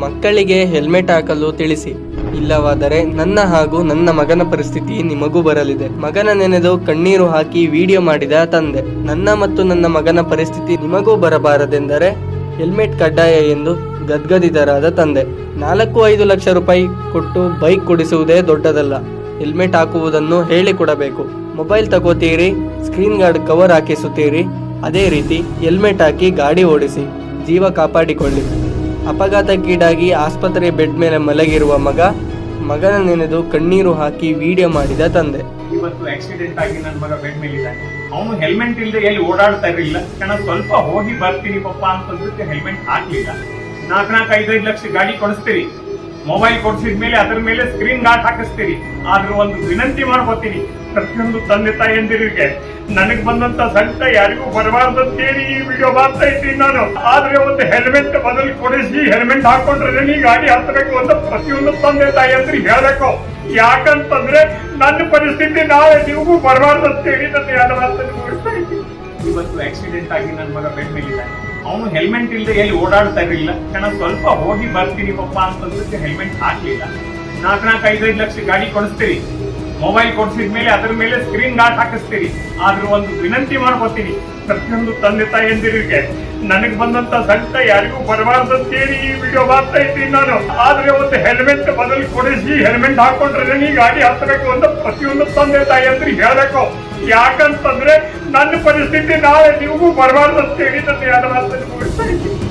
ಮಕ್ಕಳಿಗೆ ಹೆಲ್ಮೆಟ್ ಹಾಕಲು ತಿಳಿಸಿ, ಇಲ್ಲವಾದರೆ ನನ್ನ ಹಾಗೂ ನನ್ನ ಮಗನ ಪರಿಸ್ಥಿತಿ ನಿಮಗೂ ಬರಲಿದೆ. ಮಗನ ನೆನೆದು ಕಣ್ಣೀರು ಹಾಕಿ ವಿಡಿಯೋ ಮಾಡಿದ ತಂದೆ. ನನ್ನ ಮತ್ತು ನನ್ನ ಮಗನ ಪರಿಸ್ಥಿತಿ ನಿಮಗೂ ಬರಬಾರದೆಂದರೆ ಹೆಲ್ಮೆಟ್ ಕಡ್ಡಾಯ ಎಂದು ಗದ್ಗದಿತರಾದ ತಂದೆ. 4-5 ಲಕ್ಷ ರೂಪಾಯಿ ಕೊಟ್ಟು ಬೈಕ್ ಕೊಡಿಸುವುದೇ ದೊಡ್ಡದಲ್ಲ, ಹೆಲ್ಮೆಟ್ ಹಾಕುವುದನ್ನು ಹೇಳಿಕೊಡಬೇಕು. ಮೊಬೈಲ್ ತಗೋತೀರಿ, ಸ್ಕ್ರೀನ್ ಗಾರ್ಡ್ ಕವರ್ ಹಾಕಿಸುತ್ತೀರಿ, ಅದೇ ರೀತಿ ಹೆಲ್ಮೆಟ್ ಹಾಕಿ ಗಾಡಿ ಓಡಿಸಿ, ಜೀವ ಕಾಪಾಡಿಕೊಳ್ಳಿ. ಅಪಘಾತಕ್ಕೀಡಾಗಿ ಆಸ್ಪತ್ರೆ ಬೆಡ್ ಮೇಲೆ ಮಲಗಿರುವ ಮಗನ ನೆನೆದು ಕಣ್ಣೀರು ಹಾಕಿ ವಿಡಿಯೋ ಮಾಡಿದ ತಂದೆ. ಇವತ್ತು ಆಕ್ಸಿಡೆಂಟ್ ಆಗಿ ನನ್ನ ಮಗ ಬೆಡ್ ಮೇಲೆ ಇದ್ದಾನೆ. ಅವನು ಹೆಲ್ಮೆಟ್ ಇಲ್ಲದೆ ಎಲ್ಲಿ ಓಡಾಡ್ತಾ ಇರಲಿಲ್ಲ. ಸ್ವಲ್ಪ ಹೋಗಿ ಬರ್ತೀನಿ ಪಪ್ಪ ಅಂತಂದ್ರೆ ಹೆಲ್ಮೆಟ್ ಹಾಕ್ಲಿಲ್ಲ. 4-5 ಲಕ್ಷ ಗಾಡಿ ಕೊಡಿಸ್ತೀರಿ, ಮೊಬೈಲ್ ಕೊಡಿಸಿದ್ಮೇಲೆ ಅದ್ರ ಮೇಲೆ ಸ್ಕ್ರೀನ್ ಗಾರ್ಡ್ ಹಾಕಿಸ್ತೀರಿ. ಆದ್ರೂ ಒಂದು ವಿನಂತಿ ಮಾಡ್ಕೋತೀನಿ, ಪ್ರತಿಯೊಂದು ತಂದೆ ತಾಯಿಯಂದಿರಿಗೆ ನನಗ್ ಬಂದಂತ ಸಂಕಟ ಯಾರಿಗೂ ಬರಬಾರ್ದಂತೇಳಿ ಈ ವಿಡಿಯೋ ಮಾಡ್ತಾ ಇದ್ದೀನಿ ನಾನು. ಆದ್ರೆ ಒಂದು ಹೆಲ್ಮೆಟ್ ಬದಲು ಕೊಡಿಸಿ ಹೆಲ್ಮೆಟ್ ಹಾಕೊಂಡ್ರೆ ನೀ ಗಾಡಿ ಹತ್ತಬೇಕು ಅಂತ ಪ್ರತಿಯೊಂದು ತಂದೆ ತಾಯಿಯಂದ್ರಿಗೆ ಹೇಳ್ಬೇಕು. ಯಾಕಂತಂದ್ರೆ ನನ್ನ ಪರಿಸ್ಥಿತಿ ನಾಳೆ ನಿಮಗೂ ಬರಬಾರ್ದಂತೇಳಿ ನನ್ನ ಎರಡು ಮಾತನ್ನು ಮುಗಿಸ್ತಾ ಇದ್ದೀನಿ. ಇವತ್ತು ಆಕ್ಸಿಡೆಂಟ್ ಆಗಿ ನನ್ನ ಮಗ ಬೆಡ್ ಮೇಲೆ ಇದ್ದಾನೆ. ಅವನು ಹೆಲ್ಮೆಟ್ ಇಲ್ಲದೆ ಎಲ್ಲಿ ಓಡಾಡ್ತಾ ಇರಲಿಲ್ಲ. ಸ್ವಲ್ಪ ಹೋಗಿ ಬರ್ತೀನಿ ಪಪ್ಪ ಅಂತಂದ್ರೆ ಹೆಲ್ಮೆಟ್ ಹಾಕ್ಲಿಲ್ಲ. 4-5 ಲಕ್ಷ ಗಾಡಿ ಕೊಡಿಸ್ತೀರಿ, ಮೊಬೈಲ್ ಕೊಡಿಸಿದ್ಮೇಲೆ ಅದ್ರ ಮೇಲೆ ಸ್ಕ್ರೀನ್ ಗಾರ್ಡ್ ಹಾಕಿಸ್ತೀರಿ. ಆದ್ರೂ ಒಂದು ವಿನಂತಿ ಮಾಡ್ಕೋತೀನಿ, ಪ್ರತಿಯೊಂದು ತಂದೆ ತಾಯಿಯಂದಿರಿಗೆ ನನಗ್ ಬಂದಂತ ಸಂಕಟ ಯಾರಿಗೂ ಬರಬಾರ್ದಂತೇಳಿ ಈ ವಿಡಿಯೋ ಮಾಡ್ತಾ ಇದ್ದೀನಿ ನಾನು. ಆದ್ರೆ ಒಂದು ಹೆಲ್ಮೆಟ್ ಬದಲು ಕೊಡಿಸಿ ಹೆಲ್ಮೆಟ್ ಹಾಕೊಂಡ್ರೆ ನೀ ಗಾಡಿ ಹತ್ತಬೇಕು ಅಂತ ಪ್ರತಿಯೊಂದು ತಂದೆ ತಾಯಿಯಂದ್ರಿಗೆ ಹೇಳ್ಬೇಕು. ಯಾಕಂತಂದ್ರೆ ನನ್ನ ಪರಿಸ್ಥಿತಿ ನಾಳೆ ನಿಮಗೂ ಬರಬಾರ್ದಂತೇಳಿ ನನ್ನ ಎರಡು ಮಾತನ್ನು ಮುಗಿಸ್ತಾ ಇದ್ದೀನಿ.